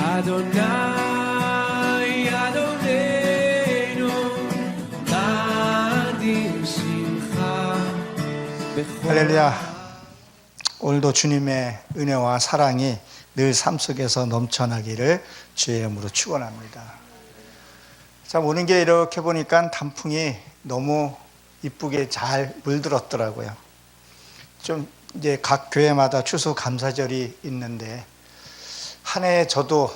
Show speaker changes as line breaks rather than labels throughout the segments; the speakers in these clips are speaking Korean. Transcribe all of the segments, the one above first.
Adonai Adonenu Nadim Simcha.
할렐루야. 오늘도 주님의 은혜와 사랑이 늘 삶 속에서 넘쳐나기를 주의 이름으로 축원합니다. 자, 오는 게 이렇게 보니까 단풍이 너무 이쁘게 잘 물들었더라고요. 좀 이제 각 교회마다 추수감사절이 있는데 한 해 저도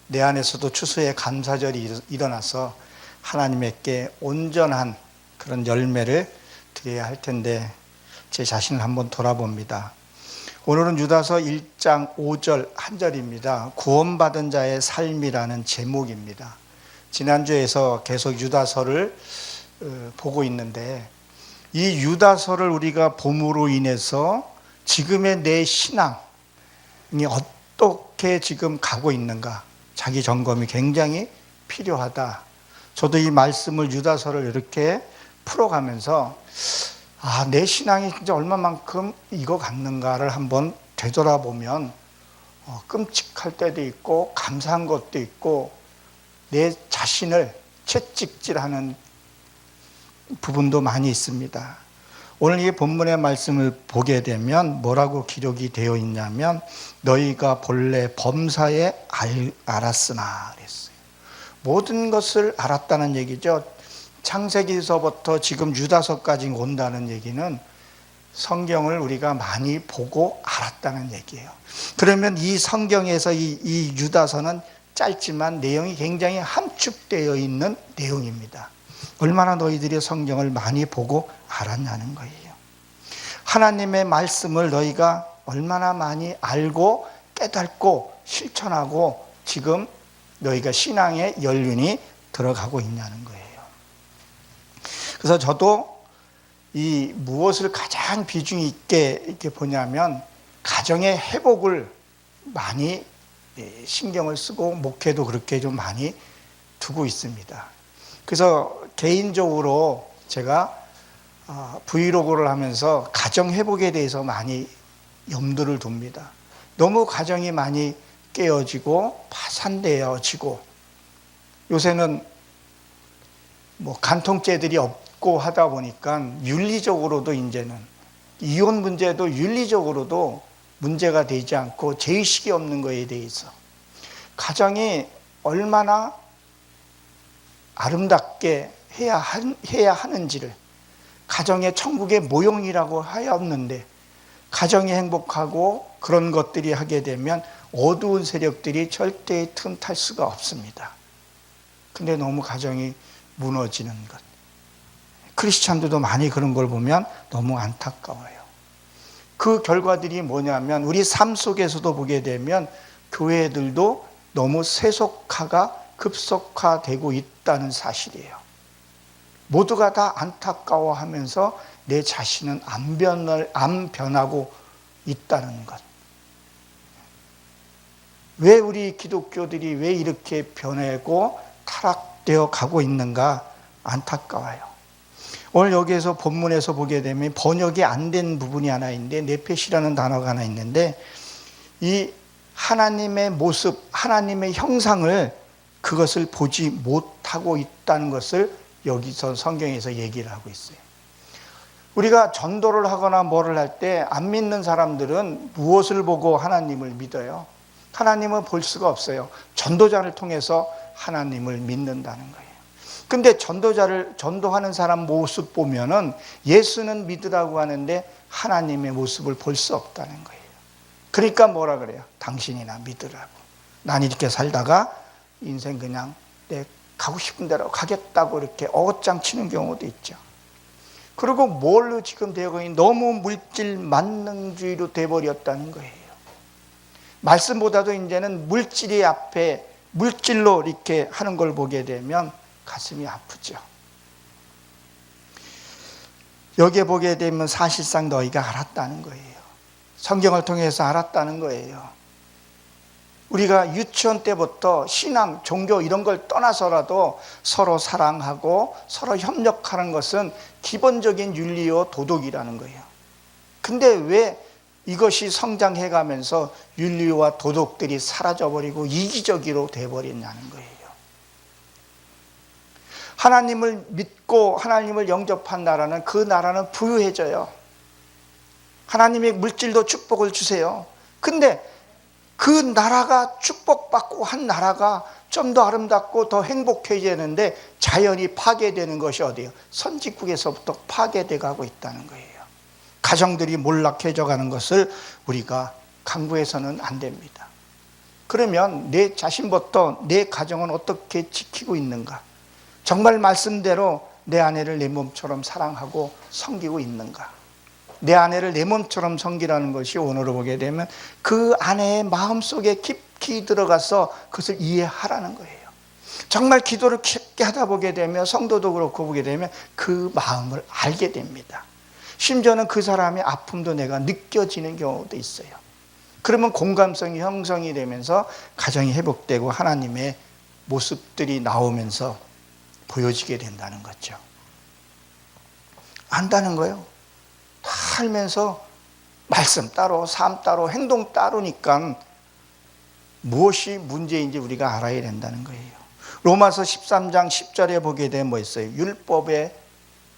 내 안에서도 추수의 감사절이 일어나서 하나님께 온전한 그런 열매를 드려야 할 텐데 제 자신을 한번 돌아봅니다. 오늘은 유다서 1장 5절 한 절입니다. 구원받은 자의 삶이라는 제목입니다. 지난주에서 계속 유다서를 보고 있는데 이 유다서를 우리가 봄으로 인해서 지금의 내 신앙이 어떻게 지금 가고 있는가, 자기 점검이 굉장히 필요하다. 저도 이 말씀을 유다서를 이렇게 풀어가면서 내 신앙이 진짜 얼마만큼 익어갔는가를 한번 되돌아보면 끔찍할 때도 있고 감사한 것도 있고 내 자신을 채찍질하는 부분도 많이 있습니다. 오늘 이 본문의 말씀을 보게 되면 뭐라고 기록이 되어 있냐면 너희가 본래 범사에 알았으나 그랬어요. 모든 것을 알았다는 얘기죠. 창세기서부터 지금 유다서까지 온다는 얘기는 성경을 우리가 많이 보고 알았다는 얘기예요. 그러면 이 성경에서 이 유다서는 짧지만 내용이 굉장히 함축되어 있는 내용입니다. 얼마나 너희들이 성경을 많이 보고 알았냐는 거예요. 하나님의 말씀을 너희가 얼마나 많이 알고 깨닫고 실천하고 지금 너희가 신앙의 연륜이 들어가고 있냐는 거예요. 그래서 저도 이 무엇을 가장 비중 있게 이렇게 보냐면 가정의 회복을 많이 신경을 쓰고 목회도 그렇게 좀 많이 두고 있습니다. 그래서 개인적으로 제가 브이로그를 하면서 가정 회복에 대해서 많이 염두를 둡니다. 너무 가정이 많이 깨어지고 파산되어지고 요새는 간통죄들이 없고 하다 보니까 윤리적으로도 이제는 이혼 문제도 윤리적으로도 문제가 되지 않고 죄의식이 없는 거에 대해서 가정이 얼마나 아름답게 해야 하는지를 가정의 천국의 모형이라고 하였는데 가정이 행복하고 그런 것들이 하게 되면 어두운 세력들이 절대 틈탈 수가 없습니다. 근데 너무 가정이 무너지는 것, 크리스찬들도 많이 그런 걸 보면 너무 안타까워요. 그 결과들이 뭐냐면 우리 삶 속에서도 보게 되면 교회들도 너무 세속화가 급속화되고 있다는 사실이에요. 모두가 다 안타까워하면서 내 자신은 안 변하고 있다는 것. 왜 우리 기독교들이 왜 이렇게 변하고 타락되어 가고 있는가 안타까워요. 오늘 여기에서 본문에서 보게 되면 번역이 안 된 부분이 하나 있는데 네페시라는 단어가 하나 있는데 이 하나님의 모습, 하나님의 형상을 그것을 보지 못하고 있다는 것을 여기서 성경에서 얘기를 하고 있어요. 우리가 전도를 하거나 뭐를 할 때 안 믿는 사람들은 무엇을 보고 하나님을 믿어요? 하나님을 볼 수가 없어요. 전도자를 통해서 하나님을 믿는다는 거예요. 근데 전도하는 사람 모습 보면은 예수는 믿으라고 하는데 하나님의 모습을 볼 수 없다는 거예요. 그러니까 뭐라 그래요? 당신이나 믿으라고. 난 이렇게 살다가 인생 그냥 내 가고 싶은 대로 가겠다고 이렇게 어긋장 치는 경우도 있죠. 그리고 뭘로 지금 되고 있는 너무 물질 만능주의로 돼버렸다는 거예요. 말씀보다도 이제는 물질이 앞에 물질로 이렇게 하는 걸 보게 되면 가슴이 아프죠. 여기에 보게 되면 사실상 너희가 알았다는 거예요. 성경을 통해서 알았다는 거예요. 우리가 유치원 때부터 신앙, 종교 이런 걸 떠나서라도 서로 사랑하고 서로 협력하는 것은 기본적인 윤리요 도덕이라는 거예요. 근데 왜 이것이 성장해가면서 윤리와 도덕들이 사라져버리고 이기적으로 돼버린다는 거예요. 하나님을 믿고 하나님을 영접한 나라는 그 나라는 부유해져요. 하나님이 물질도 축복을 주세요. 근데 그 나라가 축복받고 한 나라가 좀 더 아름답고 더 행복해져야 되는데 자연이 파괴되는 것이 어디예요? 선진국에서부터 파괴돼 가고 있다는 거예요. 가정들이 몰락해져 가는 것을 우리가 강구해서는 안 됩니다. 그러면 내 자신부터 내 가정은 어떻게 지키고 있는가? 정말 말씀대로 내 아내를 내 몸처럼 사랑하고 섬기고 있는가? 내 아내를 내 몸처럼 섬기라는 것이 오늘을 보게 되면 그 아내의 마음속에 깊이 들어가서 그것을 이해하라는 거예요. 정말 기도를 깊게 하다 보게 되면 성도도 그렇고 보게 되면 그 마음을 알게 됩니다. 심지어는 그 사람의 아픔도 내가 느껴지는 경우도 있어요. 그러면 공감성이 형성이 되면서 가정이 회복되고 하나님의 모습들이 나오면서 보여지게 된다는 거죠. 안다는 거예요. 살면서 말씀 따로 삶 따로 행동 따로니까 무엇이 문제인지 우리가 알아야 된다는 거예요. 로마서 13장 10절에 보게 되면 뭐 있어요? 율법의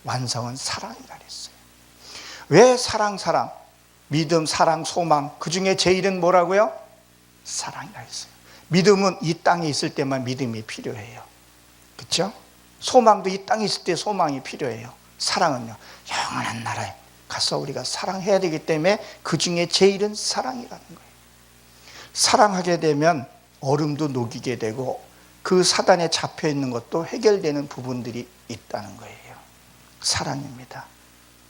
완성은 사랑이라 그랬어요. 왜 사랑? 믿음, 사랑, 소망, 그 중에 제일은 뭐라고요? 사랑이라 했어요. 믿음은 이 땅에 있을 때만 믿음이 필요해요. 그렇죠? 소망도 이 땅에 있을 때 소망이 필요해요. 사랑은요, 영원한 나라에 가서 우리가 사랑해야 되기 때문에 그 중에 제일은 사랑이라는 거예요. 사랑하게 되면 얼음도 녹이게 되고 그 사단에 잡혀 있는 것도 해결되는 부분들이 있다는 거예요. 사랑입니다.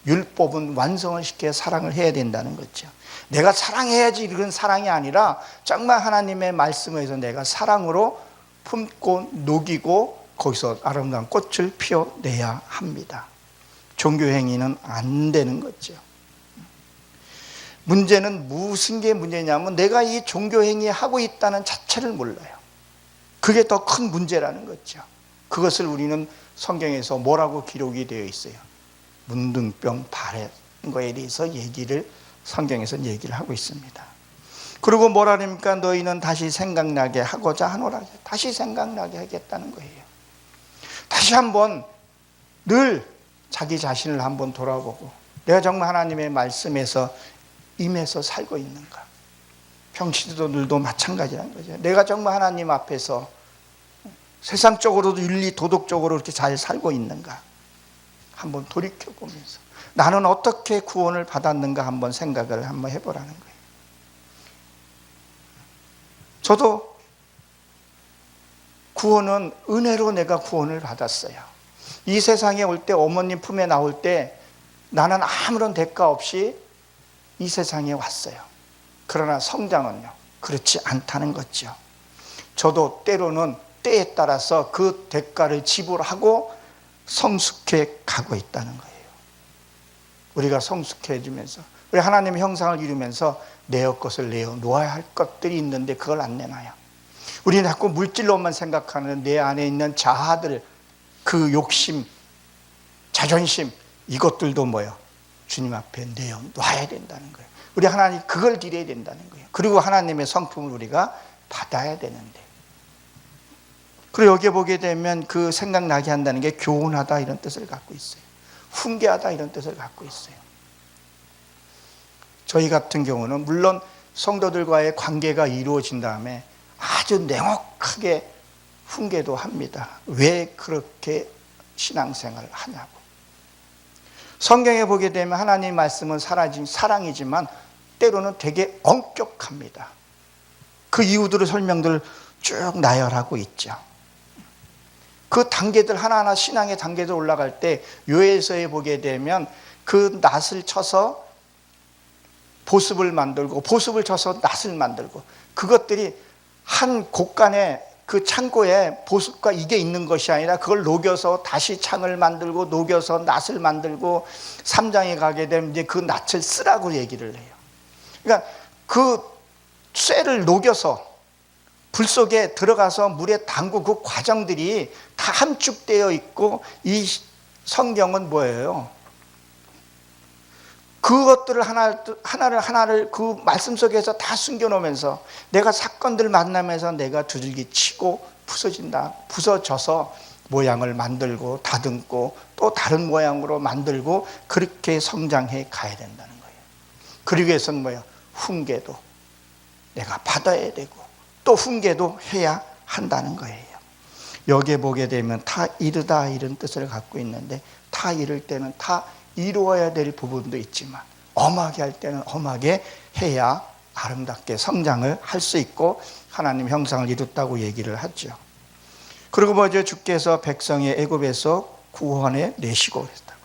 율법은 완성을 시켜 사랑을 해야 된다는 거죠. 내가 사랑해야지 이런 사랑이 아니라 정말 하나님의 말씀에서 내가 사랑으로 품고 녹이고 거기서 아름다운 꽃을 피워내야 합니다. 종교행위는 안 되는 거죠. 문제는 무슨 게 문제냐면 내가 이 종교행위 하고 있다는 자체를 몰라요. 그게 더 큰 문제라는 거죠. 그것을 우리는 성경에서 뭐라고 기록이 되어 있어요? 문둥병 바라는 거에 대해서 성경에서 얘기를 하고 있습니다. 그리고 뭐라 그럽니까? 너희는 다시 생각나게 하고자 하노라. 다시 생각나게 하겠다는 거예요. 다시 한번 늘 자기 자신을 한번 돌아보고 내가 정말 하나님의 말씀에서 임해서 살고 있는가? 평신도들도 마찬가지라는 거죠. 내가 정말 하나님 앞에서 세상적으로도 윤리 도덕적으로 이렇게 잘 살고 있는가? 한번 돌이켜보면서 나는 어떻게 구원을 받았는가 한번 생각을 한번 해보라는 거예요. 저도 구원은 은혜로 내가 구원을 받았어요. 이 세상에 올 때 어머님 품에 나올 때 나는 아무런 대가 없이 이 세상에 왔어요. 그러나 성장은요 그렇지 않다는 거죠. 저도 때로는 때에 따라서 그 대가를 지불하고 성숙해 가고 있다는 거예요. 우리가 성숙해지면서 우리 하나님의 형상을 이루면서 내어 것을 내어 놓아야 할 것들이 있는데 그걸 안 내놔요. 우리는 자꾸 물질로만 생각하는 내 안에 있는 자아들, 그 욕심, 자존심, 이것들도 뭐예요? 주님 앞에 내어 놔야 된다는 거예요. 우리 하나님 그걸 드려야 된다는 거예요. 그리고 하나님의 성품을 우리가 받아야 되는데. 그리고 여기에 보게 되면 그 생각나게 한다는 게 교훈하다 이런 뜻을 갖고 있어요. 훈계하다 이런 뜻을 갖고 있어요. 저희 같은 경우는 물론 성도들과의 관계가 이루어진 다음에 아주 냉혹하게 훈계도 합니다. 왜 그렇게 신앙생활을 하냐고. 성경에 보게 되면 하나님 말씀은 사랑이지만 때로는 되게 엄격합니다. 그 이유들을 설명들을 쭉 나열하고 있죠. 그 단계들 하나하나 신앙의 단계들 올라갈 때 요에서에 보게 되면 그 낫을 쳐서 보습을 만들고 보습을 쳐서 낫을 만들고 그것들이 한 곳간에 그 창고에 보습과 이게 있는 것이 아니라 그걸 녹여서 다시 창을 만들고 녹여서 낫을 만들고 3장에 가게 되면 이제 그 낫을 쓰라고 얘기를 해요. 그러니까 그 쇠를 녹여서 불 속에 들어가서 물에 담고 그 과정들이 다 함축되어 있고 이 성경은 뭐예요? 그것들을 하나를 그 말씀 속에서 다 숨겨놓으면서 내가 사건들 만나면서 내가 두들기 치고 부서져서 모양을 만들고 다듬고 또 다른 모양으로 만들고 그렇게 성장해 가야 된다는 거예요. 그러기 위해서는 뭐예요? 훈계도 내가 받아야 되고 또 훈계도 해야 한다는 거예요. 여기에 보게 되면 다 이르다 이런 뜻을 갖고 있는데 다 이룰 때는 다 이루어야 될 부분도 있지만 엄하게 할 때는 엄하게 해야 아름답게 성장을 할 수 있고 하나님 형상을 이뤘다고 얘기를 하죠. 그리고 먼저 주께서 백성의 애굽에서 구원해 내시고 그랬다고.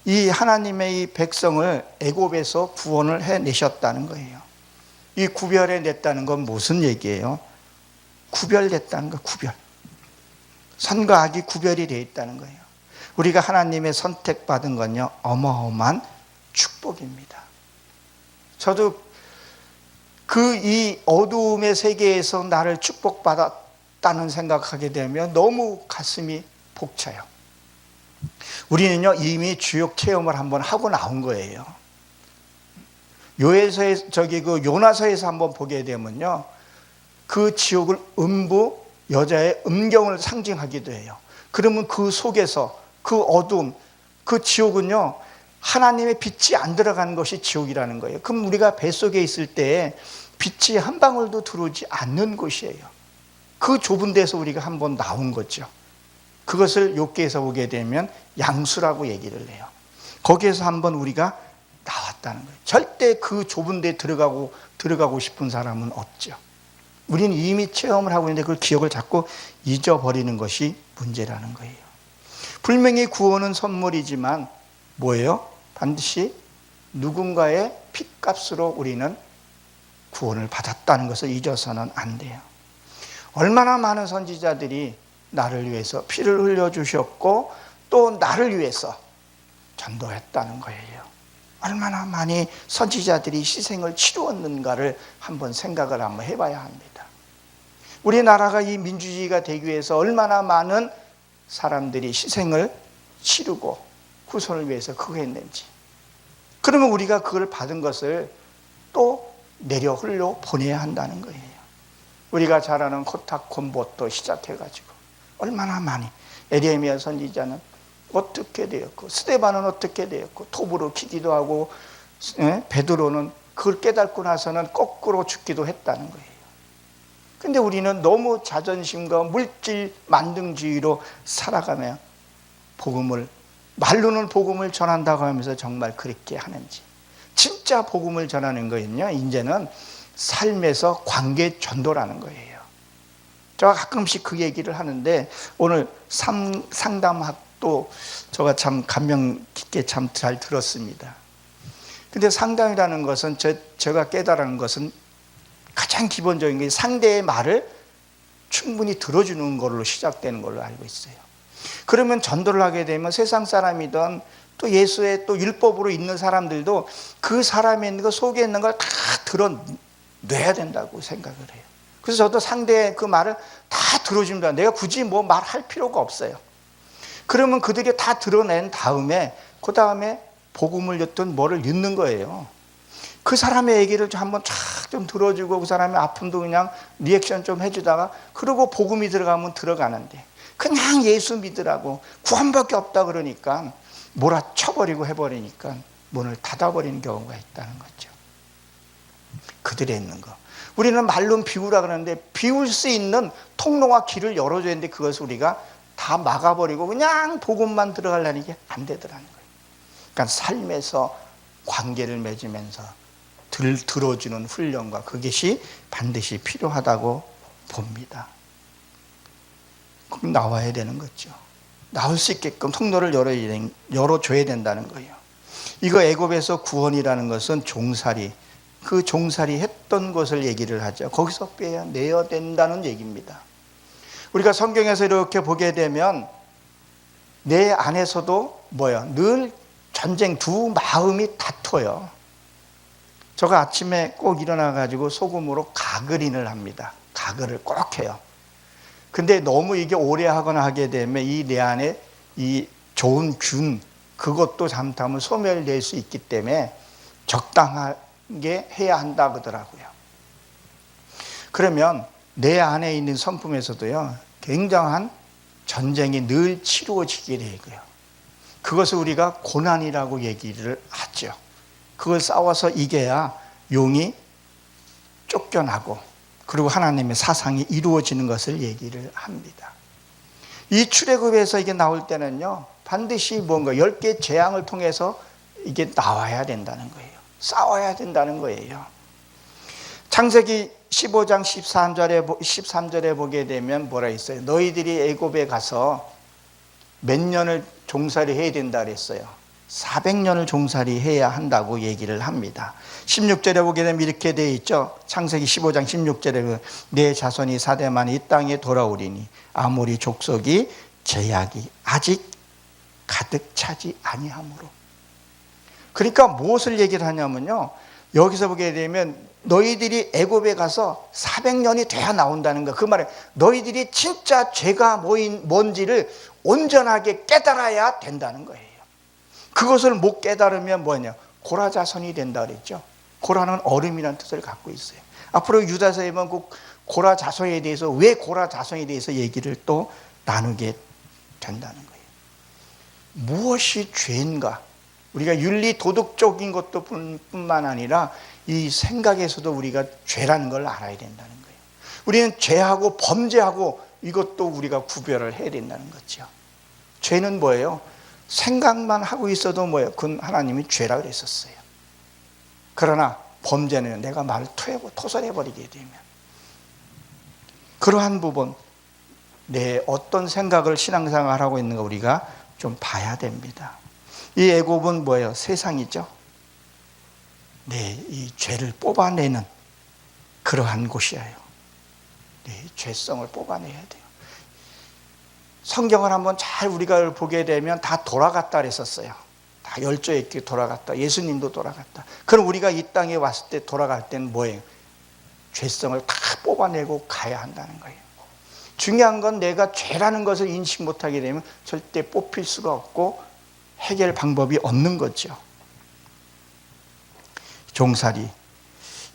이 하나님의 이 백성을 애굽에서 구원을 해 내셨다는 거예요. 이 구별해 냈다는 건 무슨 얘기예요? 구별됐다는 거, 구별. 선과 악이 구별이 되어 있다는 거예요. 우리가 하나님의 선택받은 건요, 어마어마한 축복입니다. 저도 이 어두움의 세계에서 나를 축복받았다는 생각하게 되면 너무 가슴이 벅차요. 우리는요, 이미 주역 체험을 한번 하고 나온 거예요. 요나서에서 한번 보게 되면요, 그 지옥을 음부, 여자의 음경을 상징하기도 해요. 그러면 그 속에서 그 어둠, 그 지옥은요, 하나님의 빛이 안 들어가는 것이 지옥이라는 거예요. 그럼 우리가 뱃속에 있을 때 빛이 한 방울도 들어오지 않는 곳이에요. 그 좁은 데서 우리가 한번 나온 거죠. 그것을 욥기에서 보게 되면 양수라고 얘기를 해요. 거기에서 한번 우리가 나왔다는 거예요. 절대 그 좁은 데 들어가고 싶은 사람은 없죠. 우리는 이미 체험을 하고 있는데 그 기억을 자꾸 잊어버리는 것이 문제라는 거예요. 분명히 구원은 선물이지만 뭐예요? 반드시 누군가의 핏값으로 우리는 구원을 받았다는 것을 잊어서는 안 돼요. 얼마나 많은 선지자들이 나를 위해서 피를 흘려주셨고 또 나를 위해서 전도했다는 거예요. 얼마나 많이 선지자들이 희생을 치루었는가를 한번 생각을 한번 해봐야 합니다. 우리나라가 이 민주주의가 되기 위해서 얼마나 많은 사람들이 희생을 치르고 후손을 위해서 그거 했는지. 그러면 우리가 그걸 받은 것을 또 내려 흘려 보내야 한다는 거예요. 우리가 잘 아는 코타콤보도 시작해가지고 얼마나 많이, 에레미야 선지자는 어떻게 되었고 스데반은 어떻게 되었고 톱으로 키기도 하고 베드로는 그걸 깨닫고 나서는 거꾸로 죽기도 했다는 거예요. 근데 우리는 너무 자존심과 물질 만능주의로 살아가며 말로는 복음을 전한다고 하면서 정말 그렇게 하는지. 진짜 복음을 전하는 거는요, 이제는 삶에서 관계 전도라는 거예요. 제가 가끔씩 그 얘기를 하는데 오늘 상담학도 제가 참 감명 깊게 참 잘 들었습니다. 근데 상담이라는 것은 제가 깨달은 것은 가장 기본적인 게 상대의 말을 충분히 들어주는 걸로 시작되는 걸로 알고 있어요. 그러면 전도를 하게 되면 세상 사람이든 또 예수의 또 율법으로 있는 사람들도 그 사람에 있는 거 속에 있는 걸 다 들어내야 된다고 생각을 해요. 그래서 저도 상대의 그 말을 다 들어줍니다. 내가 굳이 뭐 말할 필요가 없어요. 그러면 그들이 다 드러낸 다음에 그 다음에 복음을 였든 뭐를 잇는 거예요. 그 사람의 얘기를 한번 쫙 좀 들어주고 그 사람의 아픔도 그냥 리액션 좀 해주다가 그러고 복음이 들어가면 들어가는데 그냥 예수 믿으라고 구원밖에 없다 그러니까 몰아쳐버리고 해버리니까 문을 닫아버리는 경우가 있다는 거죠. 그들에 있는 거. 우리는 말로는 비우라 그러는데 비울 수 있는 통로와 길을 열어줘야 되는데 그것을 우리가 다 막아버리고 그냥 복음만 들어가려는 게 안 되더라는 거예요. 그러니까 삶에서 관계를 맺으면서 들어주는 훈련과 그것이 반드시 필요하다고 봅니다. 그럼 나와야 되는 거죠. 나올 수 있게끔 통로를 열어줘야 된다는 거예요. 이거 애굽에서 구원이라는 것은 종살이, 그 종살이 했던 것을 얘기를 하죠. 거기서 빼내야 된다는 얘기입니다. 우리가 성경에서 이렇게 보게 되면 내 안에서도 늘 전쟁, 두 마음이 다퉈요. 제가 아침에 꼭 일어나가지고 소금으로 가글인을 합니다. 가글을 꼭 해요. 근데 너무 이게 오래 하거나 하게 되면 이 내 안에 이 좋은 균, 그것도 잘못하면 소멸될 수 있기 때문에 적당하게 해야 한다 그러더라고요. 그러면 내 안에 있는 성품에서도요, 굉장한 전쟁이 늘 치루어지게 되고요. 그것을 우리가 고난이라고 얘기를 하죠. 그걸 싸워서 이겨야 용이 쫓겨나고 그리고 하나님의 사상이 이루어지는 것을 얘기를 합니다. 이 출애굽에서 이게 나올 때는요, 반드시 뭔가 10개 재앙을 통해서 이게 나와야 된다는 거예요. 싸워야 된다는 거예요. 창세기 15장 13절에 보게 되면 뭐라 했어요? 너희들이 애굽에 가서 몇 년을 종살이 해야 된다 그랬어요. 400년을 종살이 해야 한다고 얘기를 합니다. 16절에 보게 되면 이렇게 되어 있죠. 창세기 15장 16절에 내 자손이 사대만 이 땅에 돌아오리니 아모리 족속이 제약이 아직 가득 차지 아니하므로. 그러니까 무엇을 얘기를 하냐면요, 여기서 보게 되면 너희들이 애굽에 가서 400년이 돼야 나온다는 거. 그 말에 너희들이 진짜 죄가 뭔지를 온전하게 깨달아야 된다는 거예요. 그것을 못 깨달으면 뭐냐? 고라 자손이 된다 그랬죠. 고라는 얼음이라는 뜻을 갖고 있어요. 앞으로 유다서에 보면 그 고라 자손에 대해서, 왜 고라 자손에 대해서 얘기를 또 나누게 된다는 거예요. 무엇이 죄인가? 우리가 윤리 도덕적인 것도 뿐만 아니라 이 생각에서도 우리가 죄라는 걸 알아야 된다는 거예요. 우리는 죄하고 범죄하고 이것도 우리가 구별을 해야 된다는 거죠. 죄는 뭐예요? 생각만 하고 있어도 뭐예요? 그건 하나님이 죄라 그랬었어요. 그러나 범죄는 내가 말을 토설해버리게 되면, 그러한 부분, 내 어떤 생각을 신앙생활을 하고 있는가 우리가 좀 봐야 됩니다. 이 애굽은 뭐예요? 세상이죠. 이 죄를 뽑아내는 그러한 곳이에요. 죄성을 뽑아내야 돼요. 성경을 한번 잘 우리가 보게 되면 다 돌아갔다 그랬었어요. 다 열조에게 돌아갔다. 예수님도 돌아갔다. 그럼 우리가 이 땅에 왔을 때 돌아갈 때는 뭐예요? 죄성을 다 뽑아내고 가야 한다는 거예요. 중요한 건 내가 죄라는 것을 인식 못하게 되면 절대 뽑힐 수가 없고 해결 방법이 없는 거죠. 종살이.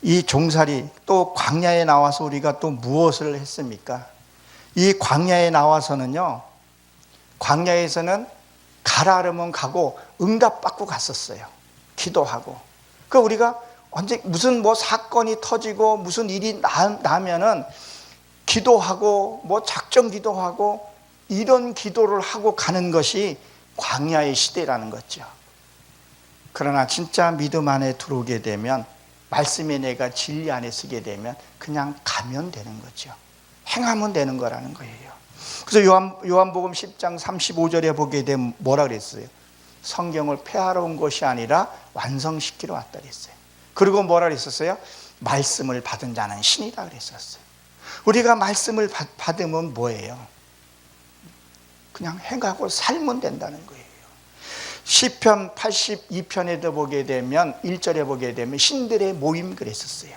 이 종살이 또 광야에 나와서 우리가 또 무엇을 했습니까? 이 광야에 나와서는요, 광야에서는 가라 그러면 가고 응답받고 갔었어요. 기도하고. 그 우리가 언제 무슨 뭐 사건이 터지고 무슨 일이 나면은 기도하고 뭐 작전 기도하고 이런 기도를 하고 가는 것이 광야의 시대라는 거죠. 그러나 진짜 믿음 안에 들어오게 되면, 말씀에 내가 진리 안에 쓰게 되면 그냥 가면 되는 거죠. 행하면 되는 거라는 거예요. 그래서 요한복음 10장 35절에 보게 되면 뭐라 그랬어요? 성경을 폐하러 온 것이 아니라 완성시키러 왔다 그랬어요. 그리고 뭐라 그랬었어요? 말씀을 받은 자는 신이다 그랬었어요. 우리가 말씀을 받으면 뭐예요? 그냥 행하고 살면 된다는 거예요. 시편 82편에도 보게 되면 1절에 보게 되면 신들의 모임 그랬었어요.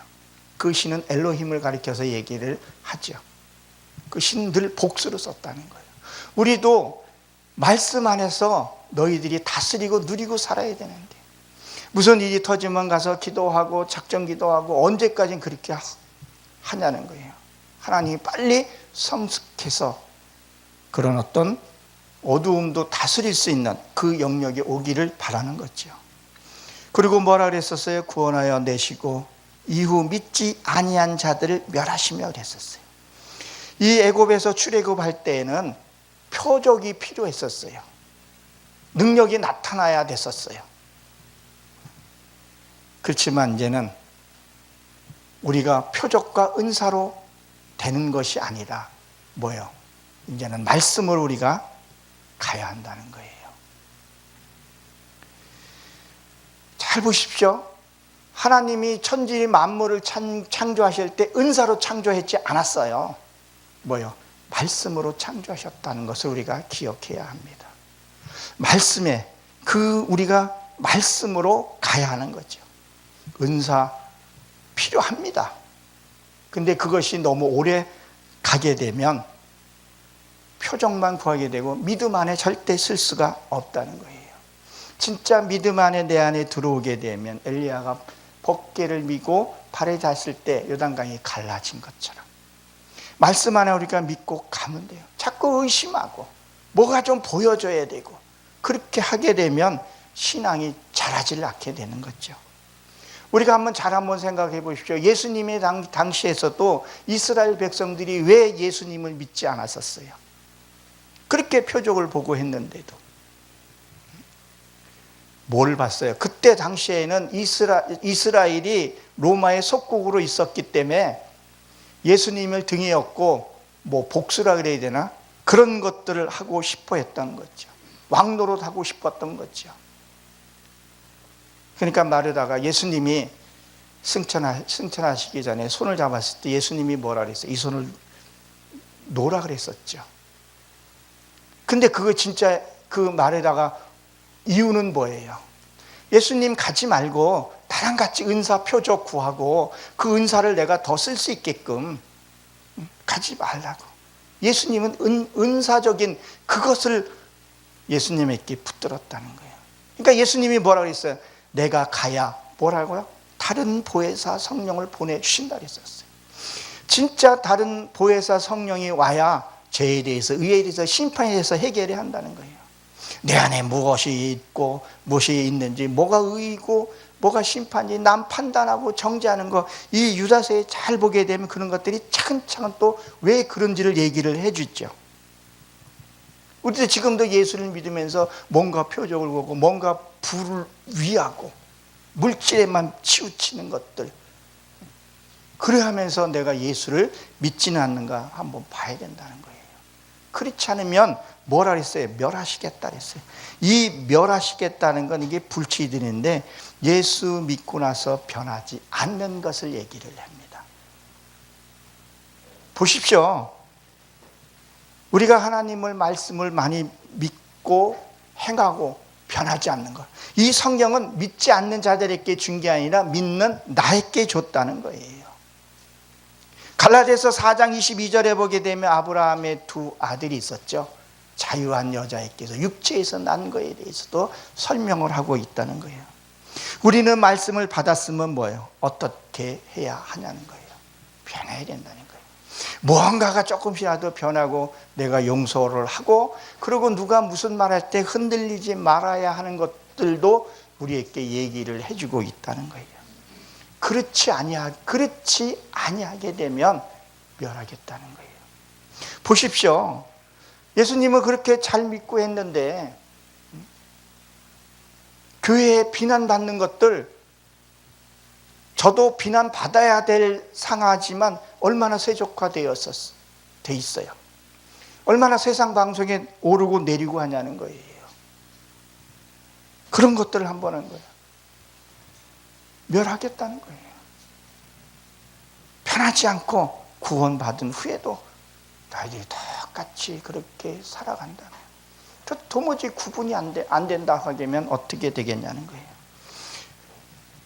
그 신은 엘로힘을 가리켜서 얘기를 하죠. 그 신들 복수로 썼다는 거예요. 우리도 말씀 안에서 너희들이 다스리고 누리고 살아야 되는데, 무슨 일이 터지면 가서 기도하고 작전 기도하고 언제까지 그렇게 하냐는 거예요. 하나님이 빨리 성숙해서 그런 어떤 어두움도 다스릴 수 있는 그 영역이 오기를 바라는 거죠. 그리고 뭐라 그랬었어요? 구원하여 내시고 이후 믿지 아니한 자들을 멸하시며 그랬었어요. 이 애굽에서 출애굽할 때에는 표적이 필요했었어요. 능력이 나타나야 됐었어요. 그렇지만 이제는 우리가 표적과 은사로 되는 것이 아니라 뭐예요? 이제는 말씀으로 우리가 가야 한다는 거예요. 잘 보십시오. 하나님이 천지 만물을 창조하실 때 은사로 창조했지 않았어요. 뭐요? 말씀으로 창조하셨다는 것을 우리가 기억해야 합니다. 말씀에 우리가 말씀으로 가야 하는 거죠. 은사 필요합니다. 근데 그것이 너무 오래 가게 되면 표적만 구하게 되고 믿음 안에 절대 쓸 수가 없다는 거예요. 진짜 믿음 안에 내 안에 들어오게 되면 엘리야가 벗개를 미고 발에 닿았을 때 요단강이 갈라진 것처럼 말씀 안에 우리가 믿고 가면 돼요. 자꾸 의심하고 뭐가 좀 보여줘야 되고 그렇게 하게 되면 신앙이 자라질 않게 되는 거죠. 우리가 한번 생각해 보십시오. 예수님의 당시에서도 이스라엘 백성들이 왜 예수님을 믿지 않았었어요? 그렇게 표적을 보고 했는데도 뭘 봤어요? 그때 당시에는 이스라엘이 로마의 속국으로 있었기 때문에 예수님을 등에 업고 뭐 복수라 그래야 되나? 그런 것들을 하고 싶어 했던 거죠. 왕노릇 하고 싶었던 거죠. 그러니까 말하다가 예수님이 승천하시기 전에 손을 잡았을 때 예수님이 뭐라 그랬어요? 이 손을 놓으라 그랬었죠. 근데 그거 진짜 그 말에다가 이유는 뭐예요? 예수님 가지 말고 나랑 같이 은사 표적 구하고 그 은사를 내가 더 쓸 수 있게끔 가지 말라고. 예수님은 은사적인 그것을 예수님에게 붙들었다는 거예요. 그러니까 예수님이 뭐라고 그랬어요? 내가 가야 뭐라고요? 다른 보혜사 성령을 보내주신다 그랬었어요. 진짜 다른 보혜사 성령이 와야 죄에 대해서, 의에 대해서, 심판에 대해서 해결해야 한다는 거예요. 내 안에 무엇이 있고 무엇이 있는지, 뭐가 의이고 뭐가 심판인지 남 판단하고 정죄하는 거, 이 유다서에 잘 보게 되면 그런 것들이 차근차근 또 왜 그런지를 얘기를 해주죠. 우리도 지금도 예수를 믿으면서 뭔가 표적을 보고 뭔가 불을 위하고 물질에만 치우치는 것들, 그래 하면서 내가 예수를 믿지는 않는가 한번 봐야 된다는 거예요. 그렇지 않으면 뭐라 그랬어요? 멸하시겠다 그랬어요. 이 멸하시겠다는 건 이게 불치들인데 예수 믿고 나서 변하지 않는 것을 얘기를 합니다. 보십시오. 우리가 하나님을 말씀을 많이 믿고 행하고 변하지 않는 것, 이 성경은 믿지 않는 자들에게 준 게 아니라 믿는 나에게 줬다는 거예요. 갈라디아서 4장 22절에 보게 되면 아브라함의 두 아들이 있었죠. 자유한 여자에게서 육체에서 난 거에 대해서도 설명을 하고 있다는 거예요. 우리는 말씀을 받았으면 뭐예요? 어떻게 해야 하냐는 거예요. 변해야 된다는 거예요. 무언가가 조금씩이라도 변하고 내가 용서를 하고, 그리고 누가 무슨 말할 때 흔들리지 말아야 하는 것들도 우리에게 얘기를 해주고 있다는 거예요. 그렇지 아니하게 되면 멸하겠다는 거예요. 보십시오. 예수님은 그렇게 잘 믿고 했는데 교회에 비난받는 것들, 저도 비난받아야 될 상하지만 얼마나 세속화되어 있어요. 얼마나 세상 방송에 오르고 내리고 하냐는 거예요. 그런 것들을 한번 한 거예요. 멸하겠다는 거예요. 편하지 않고 구원받은 후에도 너희들이 똑같이 그렇게 살아간다면, 도무지 구분이 안 된다 하면 어떻게 되겠냐는 거예요.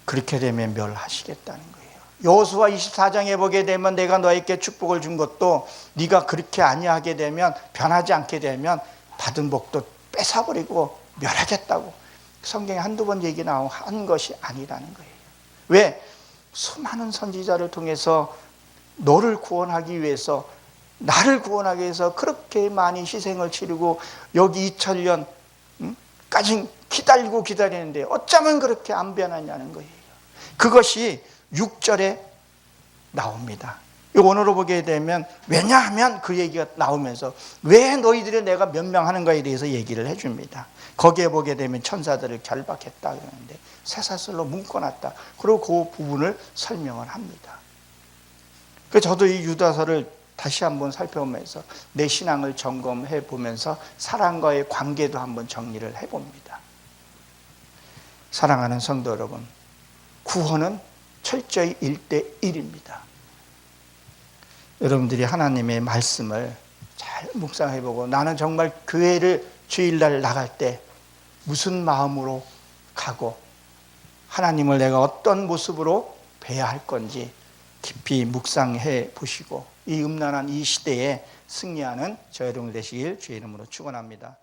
그렇게 되면 멸하시겠다는 거예요. 여호수아 24장에 보게 되면 내가 너에게 축복을 준 것도 네가 그렇게 아니하게 되면, 변하지 않게 되면 받은 복도 뺏어버리고 멸하겠다고 성경에 한두 번 한 것이 아니라는 거예요. 왜? 수많은 선지자를 통해서 너를 구원하기 위해서, 나를 구원하기 위해서 그렇게 많이 희생을 치르고 여기 2000년까지 기다리는데 어쩌면 그렇게 안 변하냐는 거예요. 그것이 6절에 나옵니다. 오늘로 보게 되면, 왜냐하면 그 얘기가 나오면서 왜 너희들이 내가 면명하는 거에 대해서 얘기를 해줍니다. 거기에 보게 되면 천사들을 결박했다 그러는데 쇠사슬로 묶어놨다. 그리고 그 부분을 설명을 합니다. 그래서 저도 이 유다서를 다시 한번 살펴보면서 내 신앙을 점검해 보면서 사랑과의 관계도 한번 정리를 해봅니다. 사랑하는 성도 여러분, 구원은 철저히 1대1입니다. 여러분들이 하나님의 말씀을 잘 묵상해보고, 나는 정말 교회를 주일날 나갈 때 무슨 마음으로 가고 하나님을 내가 어떤 모습으로 뵈야 할 건지 깊이 묵상해 보시고 이 음란한 이 시대에 승리하는 저 여러분 되시길 주의 이름으로 축원합니다.